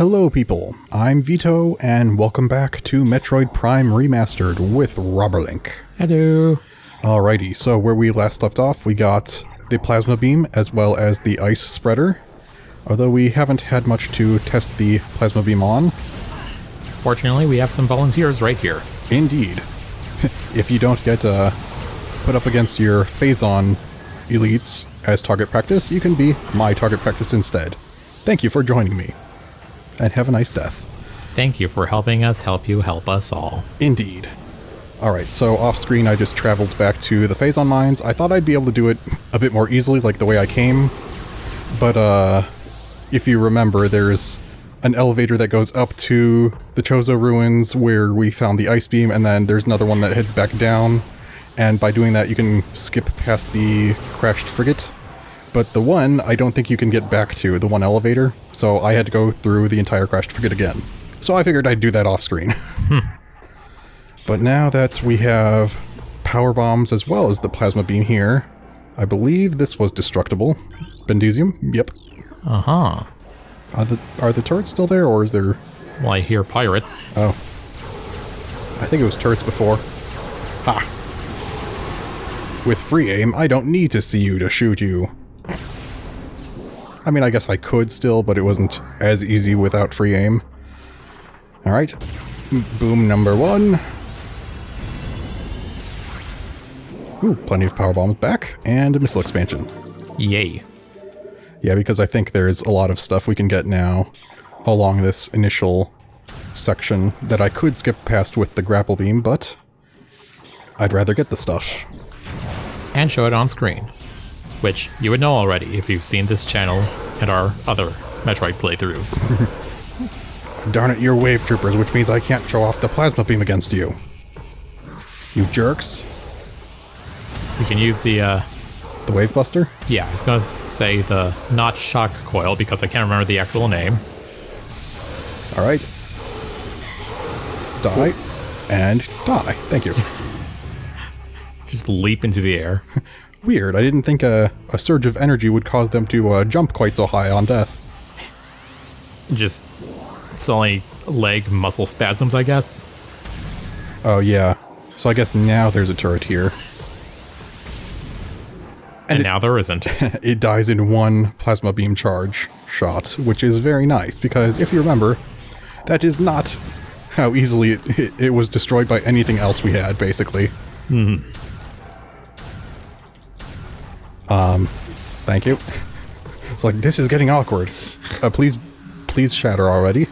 Hello people, I'm Vito, and welcome back to Metroid Prime Remastered with Robberlink. Hello. Alrighty, so where we last left off, we got the plasma beam as well as the ice spreader. Although we haven't had much to test the plasma beam on. Fortunately, we have some volunteers right here. Indeed. If you don't get put up against your Phazon elites as target practice, you can be my target practice instead. Thank you for joining me. And have a nice death. Thank you for helping us help you help us all. Indeed. Alright, so off screen I just traveled back to the Phazon mines. I thought I'd be able to do it a bit more easily, like the way I came. But, if you remember, there's an elevator that goes up to the Chozo ruins where we found the ice beam, and then there's another one that heads back down. And by doing that, you can skip past the crashed frigate. But the one, I don't think you can get back to, the one elevator. So I had to go through the entire crashed frigate again. So I figured I'd do that off screen. But now that we have power bombs as well as the plasma beam here, I believe this was destructible. Bendesium? Yep. Uh-huh. Are the turrets still there, or is there... Well, I hear pirates. Oh. I think it was turrets before. Ha! With free aim, I don't need to see you to shoot you. I mean, I guess I could still, but it wasn't as easy without free aim. Alright. Boom number one. Ooh, plenty of power bombs back, and a missile expansion. Yay. Yeah, because I think there's a lot of stuff we can get now along this initial section that I could skip past with the grapple beam, but I'd rather get the stuff. And show it on screen. Which you would know already if you've seen this channel and our other Metroid playthroughs. Darn it, you're wave troopers, which means I can't show off the plasma beam against you. You jerks. We can use the wave buster? Yeah, I was gonna say the not shock coil because I can't remember the actual name. Alright. Die. And die. Thank you. Just leap into the air. Weird, I didn't think a surge of energy would cause them to jump quite so high on death. Just, it's only leg muscle spasms, I guess. Oh yeah, so I guess now there's a turret here. And now there isn't. It dies in one plasma beam charge shot, which is very nice, because if you remember, that is not how easily it was destroyed by anything else we had, basically. Hmm. Thank you. It's like, this is getting awkward. Please shatter already.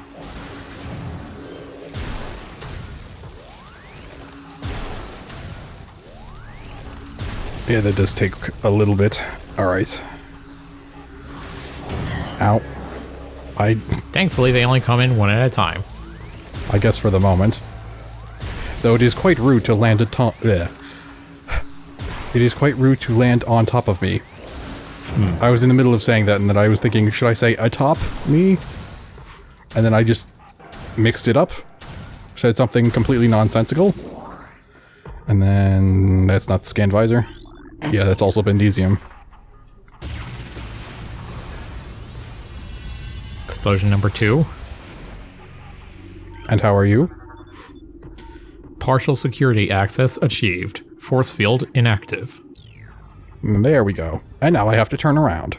Yeah, that does take a little bit. Alright. Ow. Thankfully, they only come in one at a time. I guess for the moment. Though it is quite rude to land It is quite rude to land on top of me. I was in the middle of saying that, and then I was thinking, should I say atop me? And then I just mixed it up. Said something completely nonsensical. And then that's not the scan visor. Yeah, that's also Bendesium. Explosion number 2. And how are you? Partial security access achieved. Force field inactive. There we go. And now I have to turn around.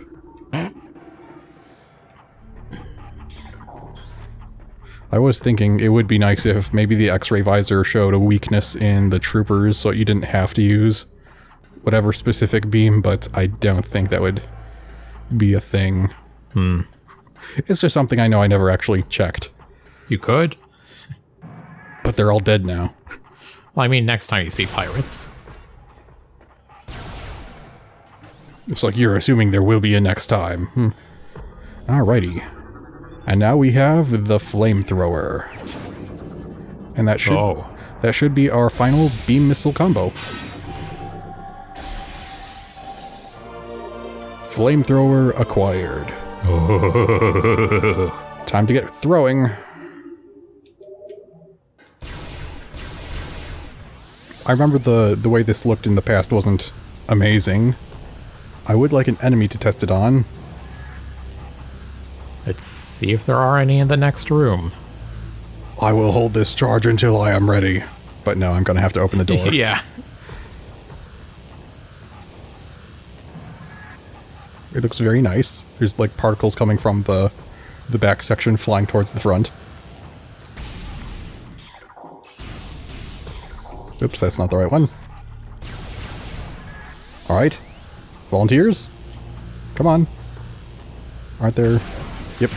I was thinking it would be nice if maybe the X-ray visor showed a weakness in the troopers so you didn't have to use whatever specific beam, but I don't think that would be a thing. It's just something I know I never actually checked. You could. But they're all dead now. Well, I mean, next time you see pirates. It's like you're assuming there will be a next time. Alrighty. And now we have the flamethrower. And that should be our final beam missile combo. Flamethrower acquired. Time to get throwing. I remember the way this looked in the past wasn't amazing. I would like an enemy to test it on. Let's see if there are any in the next room. I will hold this charge until I am ready. But no, I'm gonna have to open the door. Yeah. It looks very nice. There's like particles coming from the back section flying towards the front. Oops, that's not the right one. Alright. Volunteers? Come on. Aren't there... Yep.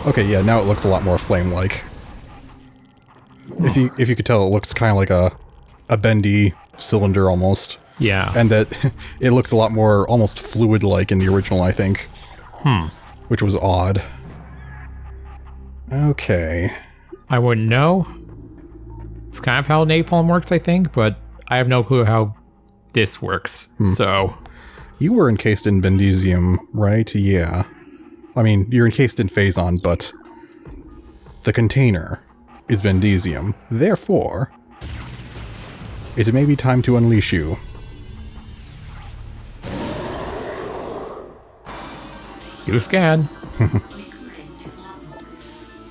Okay, yeah, now it looks a lot more flame-like. If you could tell, it looks kind of like a bendy cylinder almost. Yeah. And that it looked a lot more almost fluid-like in the original, I think. Which was odd. Okay. I wouldn't know. It's kind of how napalm works, I think, but I have no clue how this works. So... You were encased in Bendesium, right? Yeah. I mean, you're encased in Phazon, but the container is Bendesium. Therefore, it may be time to unleash you. You scan.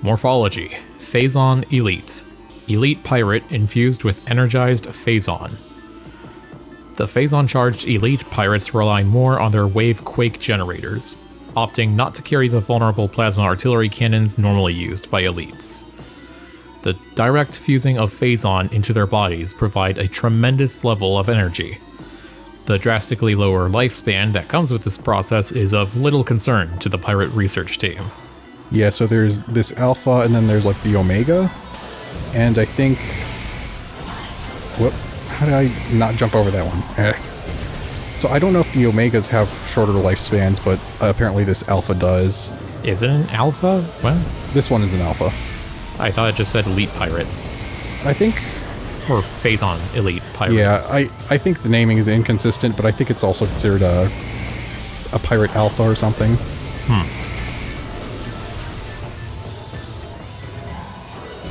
Morphology. Phazon Elite. Elite Pirate infused with energized Phazon. The Phazon-charged Elite Pirates rely more on their wave quake generators, opting not to carry the vulnerable plasma artillery cannons normally used by Elites. The direct fusing of Phazon into their bodies provide a tremendous level of energy. The drastically lower lifespan that comes with this process is of little concern to the pirate research team. Yeah, so there's this Alpha, and then there's like the Omega, and I think... Whoop. How did I not jump over that one? So I don't know if the Omegas have shorter lifespans, but apparently this Alpha does. Is it an Alpha? Well, this one is an Alpha. I thought it just said Elite Pirate. I think... Or Phazon Elite Pirate. Yeah, I think the naming is inconsistent, but I think it's also considered a Pirate Alpha or something.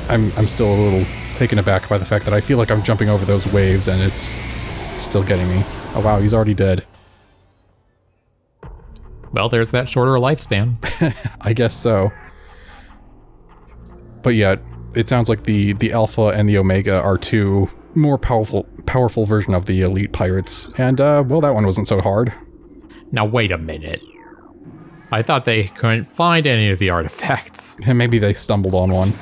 I'm still a little taken aback by the fact that I feel like I'm jumping over those waves and it's still getting me. Oh wow, he's already dead. Well, there's that shorter lifespan. I guess so. But yeah, it sounds like the Alpha and the Omega are two more powerful version of the Elite Pirates. And, well, that one wasn't so hard. Now, wait a minute. I thought they couldn't find any of the artifacts. And maybe they stumbled on one.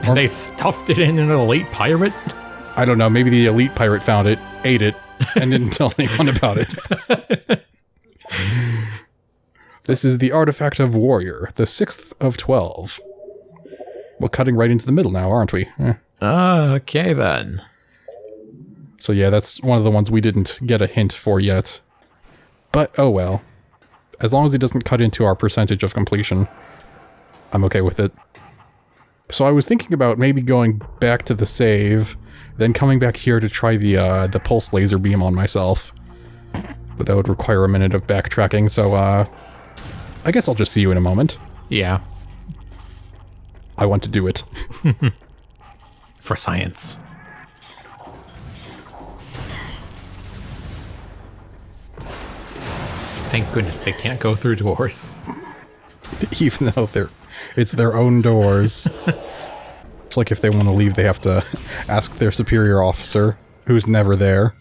And they stuffed it in an Elite Pirate? I don't know, maybe the Elite Pirate found it, ate it, and didn't tell anyone about it. This is the Artifact of Warrior, the 6th of 12. We're cutting right into the middle now, aren't we? Okay, then. So yeah, that's one of the ones we didn't get a hint for yet. But, oh well. As long as it doesn't cut into our percentage of completion, I'm okay with it. So I was thinking about maybe going back to the save, then coming back here to try the pulse laser beam on myself. But that would require a minute of backtracking, so I guess I'll just see you in a moment. Yeah. I want to do it. For science. Thank goodness they can't go through doors. Even though it's their own doors. It's like if they want to leave, they have to ask their superior officer, who's never there,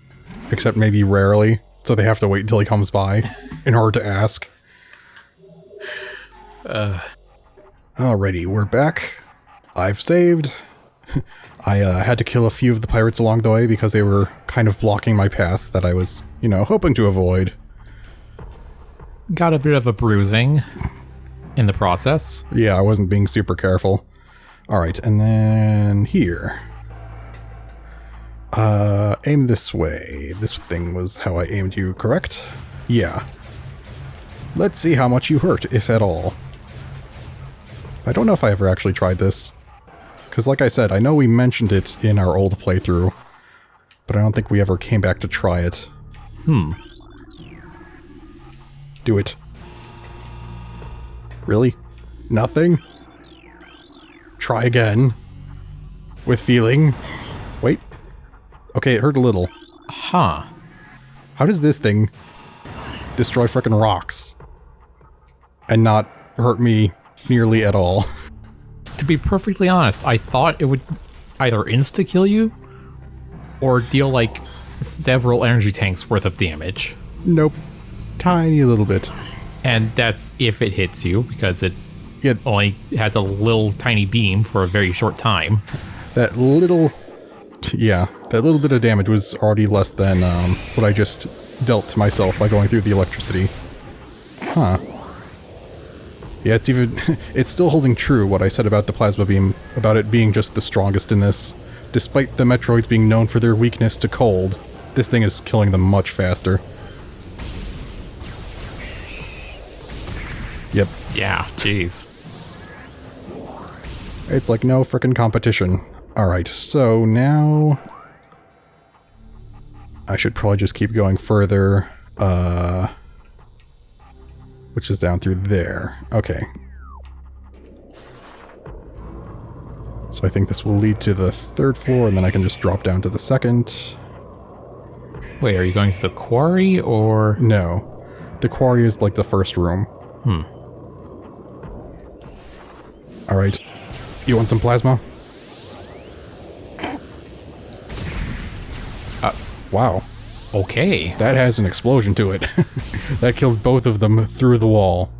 except maybe rarely, so they have to wait until he comes by in order to ask. Alrighty, we're back. I've saved. I had to kill a few of the pirates along the way because they were kind of blocking my path that I was, you know, hoping to avoid. Got a bit of a bruising in the process. Yeah, I wasn't being super careful. Alright, and then here. Aim this way. This thing was how I aimed you, correct? Yeah. Let's see how much you hurt, if at all. I don't know if I ever actually tried this. Because like I said, I know we mentioned it in our old playthrough, but I don't think we ever came back to try it. Do it. Really? Nothing? Try again. With feeling. Wait. Okay, it hurt a little. Huh. How does this thing destroy frickin' rocks. And not hurt me nearly at all. To be perfectly honest, I thought it would either insta-kill you or deal like several energy tanks worth of damage. Nope. Tiny little bit. And that's if it hits you, because it Yeah, only has a little tiny beam for a very short time. that little bit of damage was already less than what I just dealt to myself by going through the electricity. Huh. Yeah, it's still holding true what I said about the plasma beam, about it being just the strongest in this. Despite the Metroids being known for their weakness to cold, this thing is killing them much faster. Yep. Yeah, jeez. It's like no frickin' competition. Alright, so now I should probably just keep going further, which is down through there. Okay. So I think this will lead to the 3rd floor, and then I can just drop down to the 2nd. Wait, are you going to the quarry, or...? No. The quarry is like the 1st room. Alright. You want some plasma? Wow. Okay. That has an explosion to it. That killed both of them through the wall.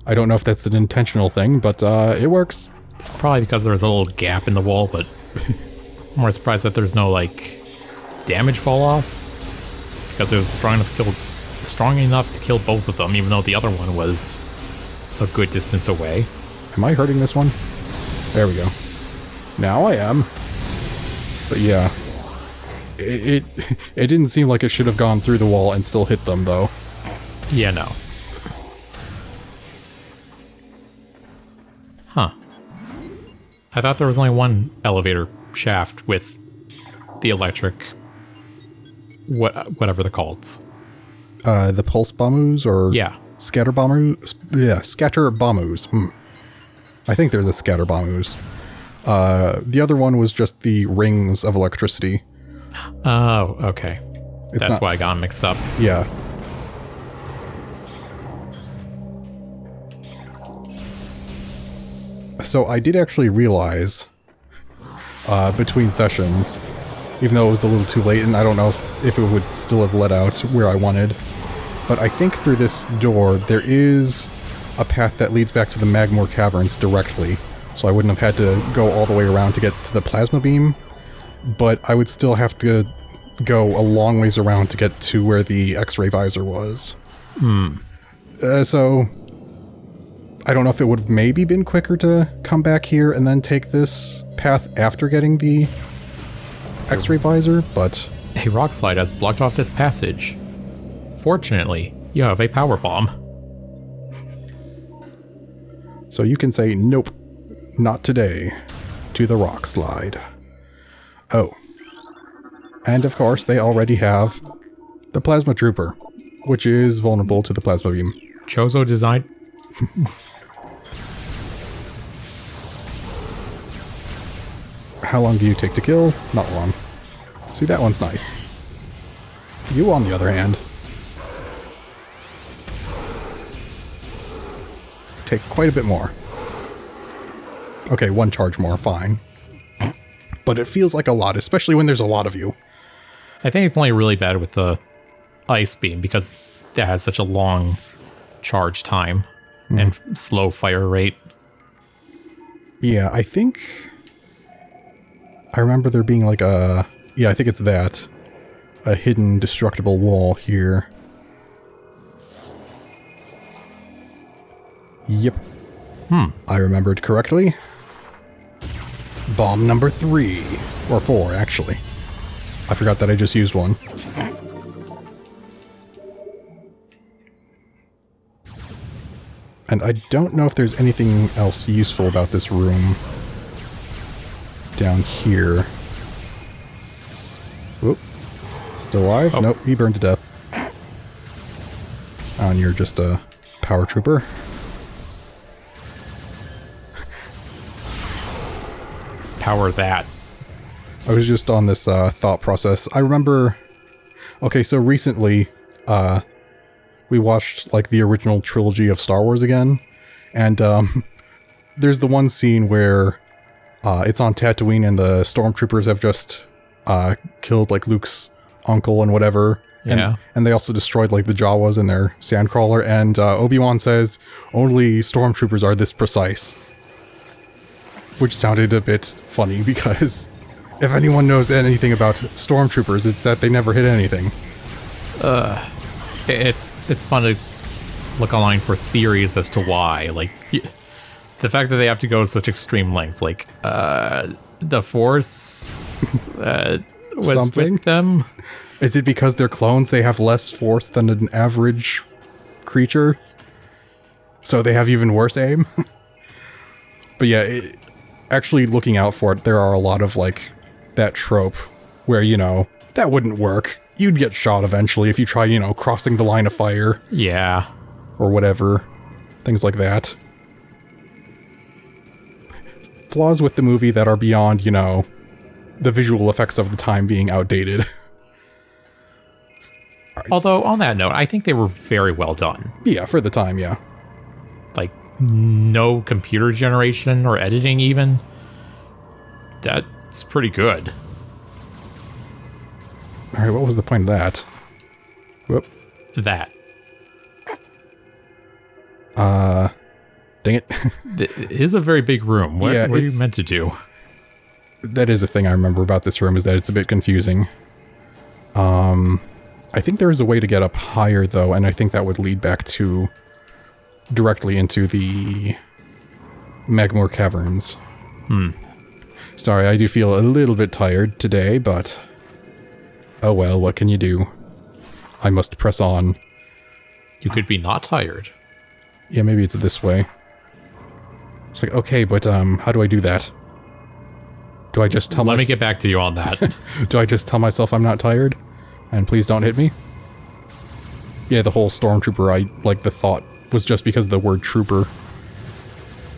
I don't know if that's an intentional thing, but it works. It's probably because there's a little gap in the wall, but I'm more surprised that there's no, like, damage fall off. Because it was strong enough to kill both of them, even though the other one was a good distance away. Am I hurting this one? There we go. Now I am. But yeah. It didn't seem like it should have gone through the wall and still hit them, though. Yeah, no. Huh. I thought there was only one elevator shaft with the electric... whatever they're called. The pulse bombus, or... Yeah. Scatter bombus? Yeah, scatter bombus. I think they're the scatter bombus. The other one was just the rings of electricity. Oh, okay. That's not, why I got them mixed up. Yeah. So I did actually realize, between sessions, even though it was a little too late, and I don't know if it would still have led out where I wanted, but I think through this door there is a path that leads back to the Magmore Caverns directly, so I wouldn't have had to go all the way around to get to the plasma beam, but I would still have to go a long ways around to get to where the X-ray visor was. So I don't know if it would have maybe been quicker to come back here and then take this path after getting the X-ray visor, but... A rock slide has blocked off this passage. Fortunately, you have a power bomb. So you can say, nope, not today, to the rock slide. Oh. And of course, they already have the Plasma Trooper, which is vulnerable to the plasma beam. Chozo designed... How long do you take to kill? Not long. See, that one's nice. You, on the other hand, take quite a bit more. Okay, one charge more, fine. But it feels like a lot, especially when there's a lot of you. I think it's only really bad with the ice beam because it has such a long charge time and slow fire rate. Yeah, I think... I remember there being like a... Yeah, I think it's that. A hidden destructible wall here. Yep. I remembered correctly. Bomb number 3. Or 4, actually. I forgot that I just used one. And I don't know if there's anything else useful about this room down here. Whoop. Still alive? Oh. Nope, he burned to death. Oh, and you're just a power trooper. Power that. I was just on this thought process. I remember... Okay, so recently, we watched like the original trilogy of Star Wars again, and there's the one scene where it's on Tatooine and the stormtroopers have just killed like Luke's uncle and whatever. Yeah. And they also destroyed like the Jawas in their sandcrawler, and Obi-Wan says, only stormtroopers are this precise. Which sounded a bit funny, because if anyone knows anything about stormtroopers, it's that they never hit anything. It's fun to look online for theories as to why. Like, the fact that they have to go to such extreme lengths, like, the Force was Something? with them. Is it because they're clones, they have less force than an average creature? So they have even worse aim? But yeah, actually looking out for it, there are a lot of, like, that trope where, you know, that wouldn't work. You'd get shot eventually if you try, you know, crossing the line of fire. Yeah. Or whatever. Things like that. Flaws with the movie that are beyond, you know, the visual effects of the time being outdated. Although, on that note, I think they were very well done. Yeah, for the time, yeah. Like, no computer generation or editing even. That's pretty good. Alright, what was the point of that? Whoop. That. Dang it. It is a very big room. What Yeah, are you meant to do? That is a thing I remember about this room, is that it's a bit confusing. I think there is a way to get up higher, though, and I think that would lead back to directly into the Magmoor Caverns. Sorry, I do feel a little bit tired today, but oh well, what can you do? I must press on. You could be not tired. Yeah, maybe it's this way. It's like, okay, but how do I do that? Do I just tell Let me get back to you on that. Do I just tell myself I'm not tired? And please don't hit me? Yeah, the whole stormtrooper, the thought was just because of the word trooper.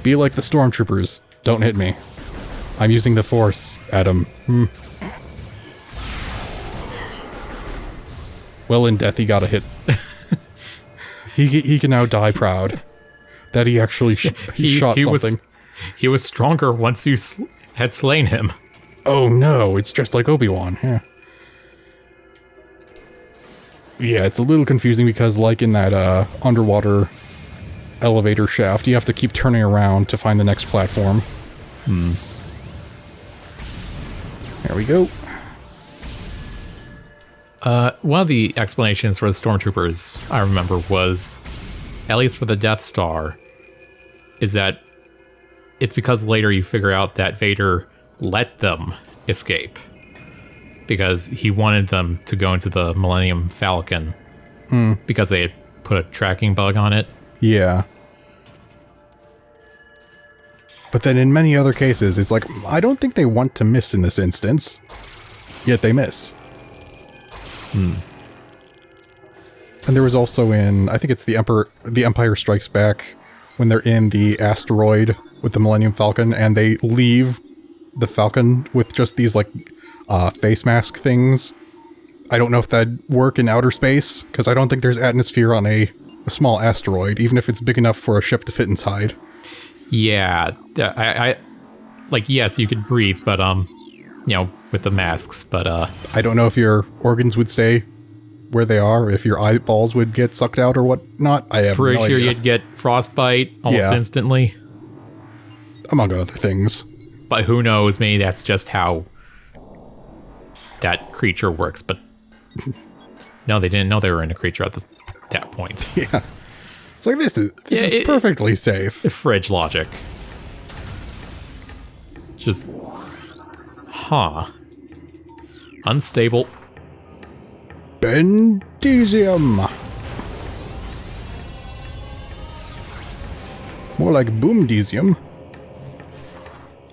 Be like the stormtroopers. Don't hit me. I'm using the Force, Adam. Well, in death, he got a hit. He can now die proud that he actually shot something. He was stronger once you had slain him. Oh no, it's just like Obi-Wan. Yeah. Yeah, it's a little confusing because, like in that underwater elevator shaft, you have to keep turning around to find the next platform. There we go. One of the explanations for the stormtroopers, I remember, was, at least for the Death Star, is that it's because later you figure out that Vader let them escape. Because he wanted them to go into the Millennium Falcon. Because they had put a tracking bug on it. Yeah. But then in many other cases, it's like, I don't think they want to miss in this instance. Yet they miss. And there was also in, I think it's the Empire Strikes Back, when they're in the asteroid with the Millennium Falcon, and they leave the Falcon with just these, like, face mask things. I don't know if that'd work in outer space, because I don't think there's atmosphere on a small asteroid, even if it's big enough for a ship to fit inside. Yeah, I like, yes, you could breathe, but, you know, with the masks, but, I don't know if your organs would stay where they are, if your eyeballs would get sucked out or whatnot. I have pretty no sure idea. you'd get frostbite almost instantly. Among other things. But who knows, maybe that's just how that creature works, but no, they didn't know they were in a creature at that point. Yeah. It's like, this is perfectly safe. Fridge logic. Just, unstable. Bendesium. More like boomdesium.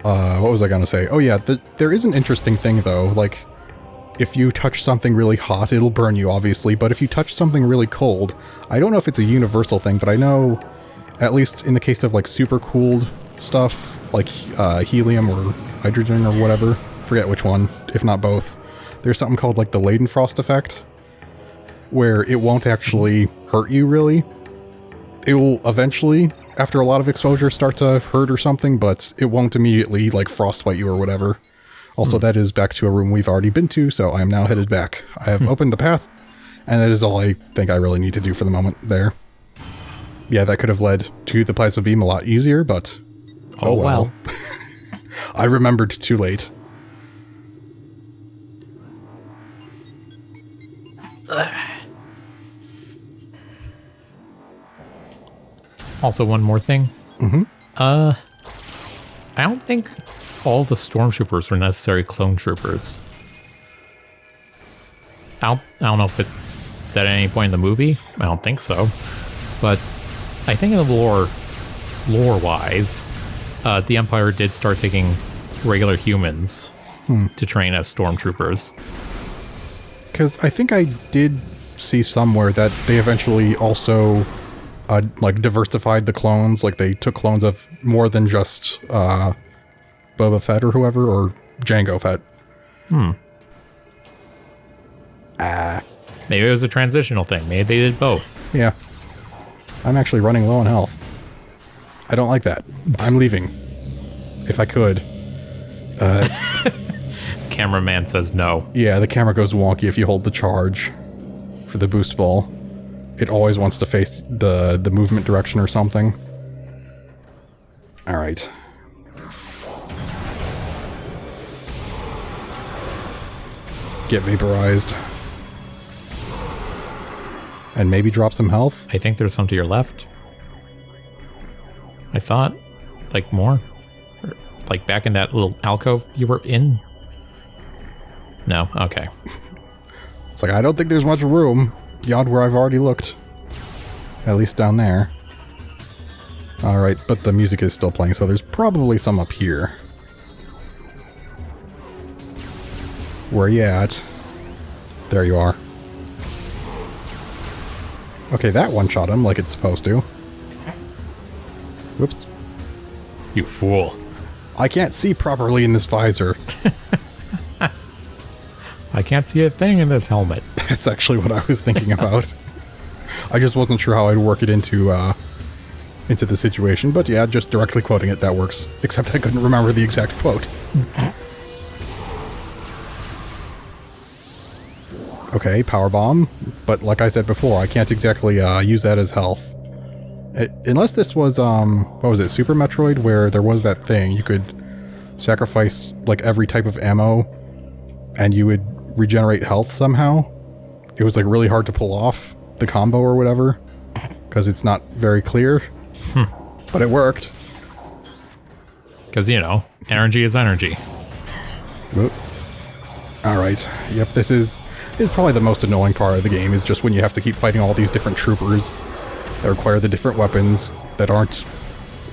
What was I gonna say? Oh yeah, there is an interesting thing though, like, if you touch something really hot, it'll burn you, obviously, but if you touch something really cold, I don't know if it's a universal thing, but I know, at least in the case of, like, super cooled stuff, like helium or hydrogen or whatever, forget which one, if not both, there's something called, like, the Leidenfrost effect, where it won't actually hurt you, really. It will eventually, after a lot of exposure, start to hurt or something, but it won't immediately, like, frostbite you or whatever. Also, that is back to a room we've already been to, so I am now headed back. I have opened the path, and that is all I think I really need to do for the moment there. Yeah, that could have led to the plasma beam a lot easier, but... Oh well. I remembered too late. Also, one more thing. Mm-hmm. I don't think all the stormtroopers were necessary clone troopers. I don't know if it's said at any point in the movie. I don't think so. But I think in the lore-wise, the Empire did start taking regular humans to train as stormtroopers. Because I think I did see somewhere that they eventually also, like, diversified the clones. Like, they took clones of more than just Boba Fett or whoever, or Jango Fett. Maybe it was a transitional thing. Maybe they did both. Yeah. I'm actually running low on health. I don't like that. I'm leaving. If I could. Cameraman says no. Yeah, the camera goes wonky if you hold the charge for the boost ball. It always wants to face the movement direction or something. Alright. Get vaporized. And maybe drop some health? I think there's some to your left. I thought, like, more. Like, back in that little alcove you were in? No? Okay. It's like, I don't think there's much room beyond where I've already looked. At least down there. Alright, but the music is still playing, so there's probably some up here. Where you at? There you are. Okay, that one shot him like it's supposed to. Whoops. You fool. I can't see properly in this visor. I can't see a thing in this helmet. That's actually what I was thinking about. I just wasn't sure how I'd work it into the situation, but yeah, just directly quoting it, that works. Except I couldn't remember the exact quote. Okay, power bomb, but like I said before, I can't exactly use that as health. Unless this was, what was it, Super Metroid, where there was that thing, you could sacrifice, like, every type of ammo, and you would regenerate health somehow. It was, like, really hard to pull off the combo or whatever, because it's not very clear. But it worked. Because, you know, energy is energy. Alright, yep, this is probably the most annoying part of the game, is just when you have to keep fighting all these different troopers that require the different weapons that aren't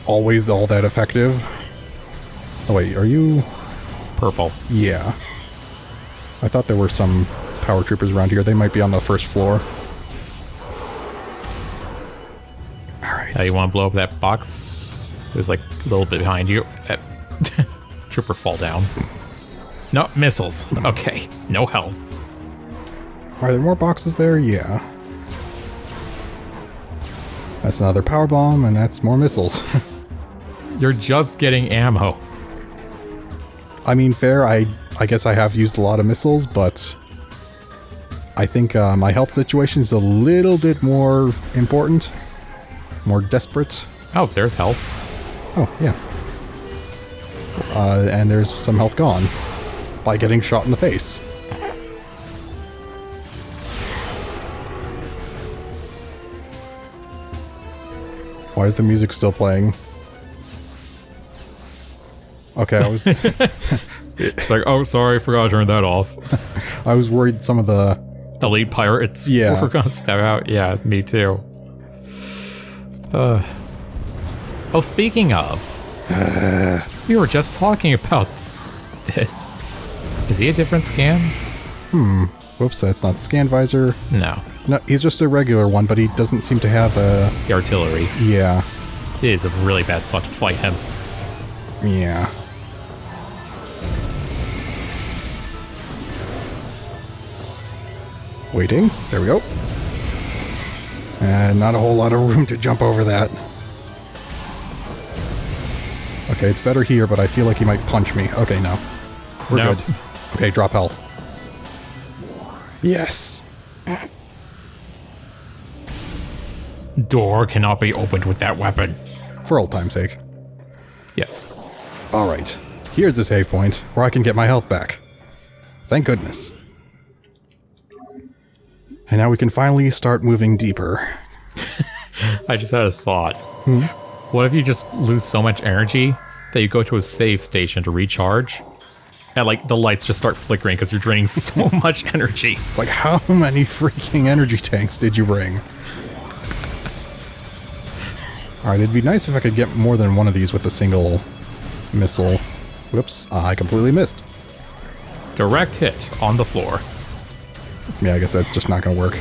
always all that effective. Oh wait, are you... Purple. Yeah. I thought there were some power troopers around here. They might be on the first floor. Alright. You want to blow up that box? There's like a little bit behind you. Trooper fall down. No, missiles. Okay, no health. Are there more boxes there? Yeah. That's another power bomb, and that's more missiles. You're just getting ammo. I mean, fair, I guess I have used a lot of missiles, but I think my health situation is a little bit more important. More desperate. Oh, there's health. Oh, yeah. And there's some health gone by getting shot in the face. Why is the music still playing? Okay, I was... It's like, oh, sorry, forgot to turn that off. I was worried some of the... Elite pirates were gonna step out. Yeah, me too. Oh, speaking of... we were just talking about this. Is he a different scan? Whoops, that's not the scan visor. No. No, he's just a regular one, but he doesn't seem to have a... The artillery. Yeah. It is a really bad spot to fight him. Yeah. Waiting. There we go. And not a whole lot of room to jump over that. Okay, it's better here, but I feel like he might punch me. Okay, no. We're good. Okay, drop health. Yes! Door cannot be opened with that weapon. For old time's sake. Yes. Alright. Here's the save point where I can get my health back. Thank goodness. And now we can finally start moving deeper. I just had a thought. What if you just lose so much energy that you go to a save station to recharge? And like the lights just start flickering because you're draining so much energy. It's like, how many freaking energy tanks did you bring? Alright, it'd be nice if I could get more than one of these with a single missile. Whoops, I completely missed. Direct hit on the floor. Yeah, I guess that's just not going to work.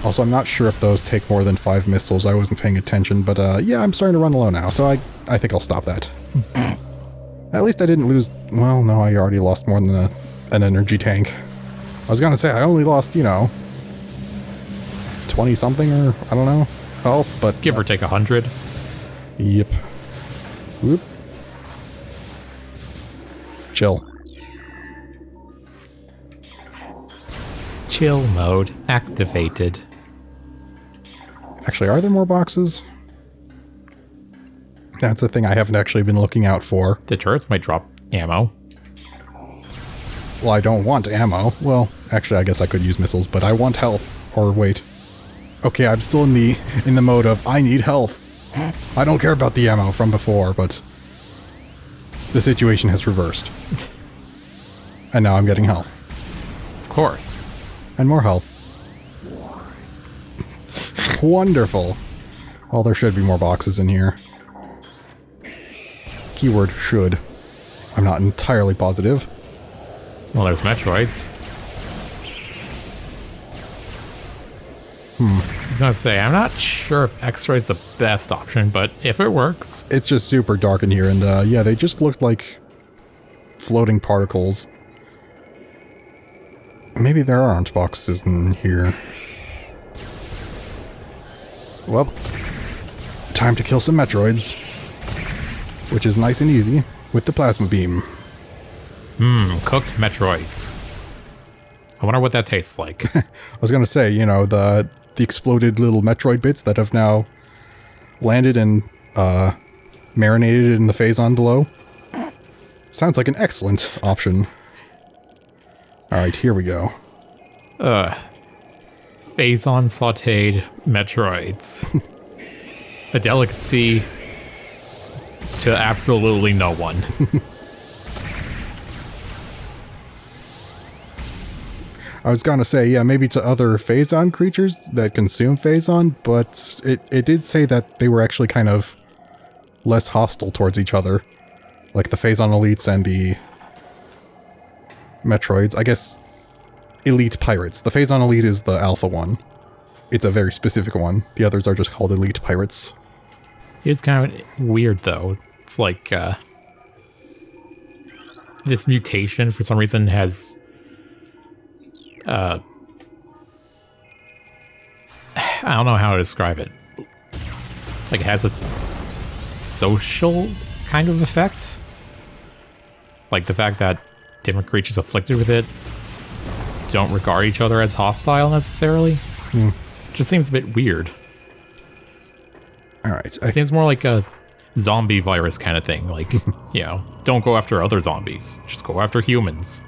Also, I'm not sure if those take more than 5 missiles. I wasn't paying attention, but yeah, I'm starting to run low now, so I think I'll stop that. At least I didn't lose... Well, no, I already lost more than an energy tank. I was going to say, I only lost, 20-something, or I don't know, health, but... Give or take 100. Yep. Whoop. Chill. Chill mode activated. Actually, are there more boxes? That's the thing I haven't actually been looking out for. The turrets might drop ammo. Well, I don't want ammo. Well, actually, I guess I could use missiles, but I want health. Or wait. Okay, I'm still in the mode of I need health. I don't care about the ammo from before, but the situation has reversed. And now I'm getting health. Of course. And more health. Wonderful. Well, there should be more boxes in here. Keyword should. I'm not entirely positive. Well, there's Metroids. I was gonna say, I'm not sure if X-ray is the best option, but if it works... It's just super dark in here, and yeah, they just looked like floating particles. Maybe there aren't boxes in here. Well, time to kill some Metroids. Which is nice and easy with the plasma beam. Cooked Metroids. I wonder what that tastes like. I was gonna say, the exploded little Metroid bits that have now landed and marinated in the Phazon below. Sounds like an excellent option. Alright, here we go. Phazon sauteed Metroids. A delicacy to absolutely no one. I was gonna say, yeah, maybe to other Phazon creatures that consume Phazon, but it did say that they were actually kind of less hostile towards each other. Like the Phazon elites and the Metroids. I guess elite pirates. The Phazon elite is the alpha one. It's a very specific one. The others are just called elite pirates. It's kind of weird, though. It's like, this mutation, for some reason, has... I don't know how to describe it. Like, it has a social kind of effect. Like, the fact that different creatures afflicted with it don't regard each other as hostile, necessarily. Just seems a bit weird. Alright. It seems more like a zombie virus kind of thing. Like, don't go after other zombies. Just go after humans.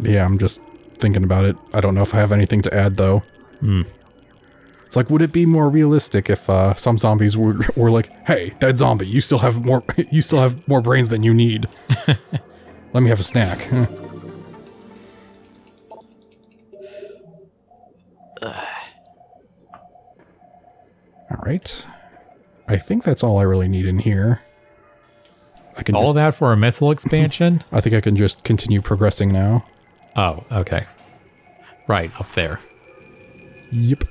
Yeah, I'm just thinking about it. I don't know if I have anything to add, though. It's like, would it be more realistic if some zombies were like, "Hey, that zombie, you still have more brains than you need. Let me have a snack." Alright. I think that's all I really need in here. I can All that for a missile expansion? I think I can just continue progressing now. Oh, okay. Right, up there. Yep.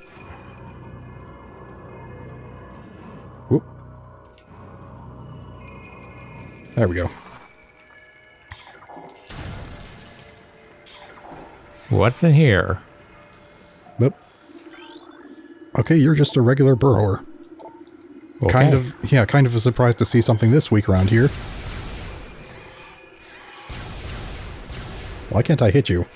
Whoop. There we go. What's in here? Nope. Okay, you're just a regular burrower. Okay. Kind of a surprise to see something this weak around here. Why can't I hit you?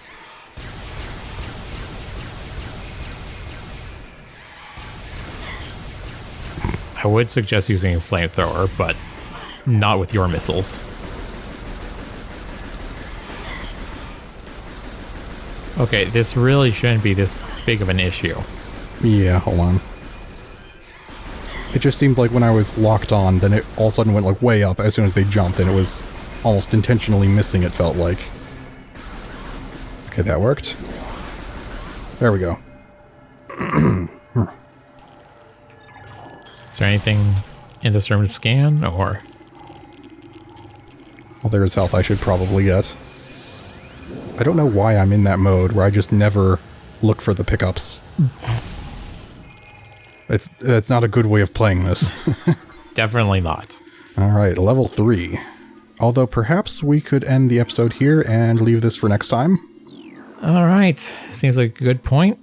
I would suggest using a flamethrower, but not with your missiles. Okay, this really shouldn't be this big of an issue. Yeah, hold on. It just seemed like when I was locked on, then it all of a sudden went like way up as soon as they jumped, and it was almost intentionally missing, it felt like. Okay, that worked. There we go. Is there anything in this room to scan, or? Well, there's health I should probably get. I don't know why I'm in that mode where I just never look for the pickups. It's not a good way of playing this. Definitely not. Alright, level 3. Although perhaps we could end the episode here and leave this for next time. Alright, seems like a good point.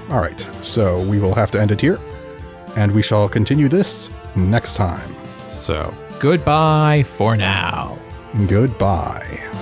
Alright, so we will have to end it here. And we shall continue this next time. So, goodbye for now. Goodbye.